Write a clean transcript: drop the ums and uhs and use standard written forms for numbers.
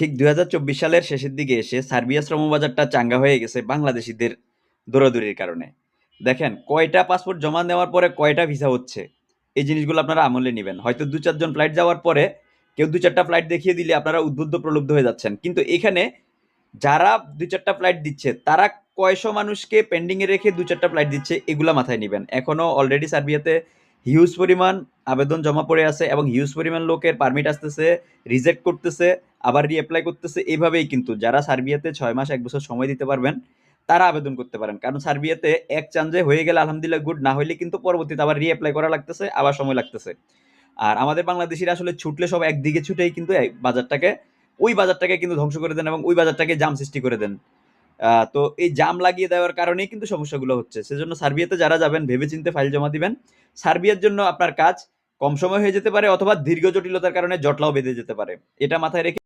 ঠিক ২০২৪ সালের শেষের দিকে এসে সার্বিয়া শ্রমবাজারটা চাঙ্গা হয়ে গেছে বাংলাদেশিদের দৌড়াদৌড়ির কারণে। দেখেন কয়টা পাসপোর্ট জমা নেওয়ার পরে কয়টা ভিসা হচ্ছে, এই জিনিসগুলো আপনারা আমলে নিবেন। হয়তো ২-৪ জন ফ্লাইট যাওয়ার পরে কেউ ২-৪ টা ফ্লাইট দেখিয়ে দিলে আপনারা উদ্বুদ্ধ প্রলুব্ধ হয়ে যাচ্ছেন। কিন্তু এখানে যারা ২-৪ টা ফ্লাইট দিচ্ছে তারা কয়শো মানুষকে পেন্ডিং এ রেখে ২-৪ টা ফ্লাইট দিচ্ছে এগুলা মাথায় নিবেন। এখনো অলরেডি সার্বিয়াতে হিউজ পরিমাণ আবেদন জমা পড়ে আছে এবং হিউজ পরিমাণ লোকের পারমিট আসতেছে, রিজেক্ট করতেছে, আবার রিঅ্যাপ্লাই করতেছে। এভাবেই কিন্তু যারা সার্বিয়াতে ৬ মাস ১ বছর সময় দিতে পারবেন তারা আবেদন করতে পারেন। কারণ সার্বিয়াতে এক চান্সে হয়ে গেলে আলহামদুলিল্লাহ গুড, না হইলে কিন্তু পরবর্তীতে আবার রিঅ্যাপ্লাই করা লাগতেছে, আবার সময় লাগতেছে। আর আমাদের বাংলাদেশিরা আসলে ছুটলে সব একদিকে ছুটেই কিন্তু ওই বাজারটাকে কিন্তু ধ্বংস করে দেন এবং ওই বাজারটাকে জাম সৃষ্টি করে দেন। তো এই জাম লাগিয়ে দেওয়ার কারণেই কিন্তু সমস্যাগুলো হচ্ছে। সেজন্য সার্বিয়াতে যারা যাবেন ভেবেচিন্তে ফাইল জমা দিবেন। সার্বিয়ার জন্য আপনার কাজ কম সময় হয়ে যেতে পারে অথবা দীর্ঘ জটিলতার কারণে জটলাও বেঁধে যেতে পারে। এটা মাথায় রেখে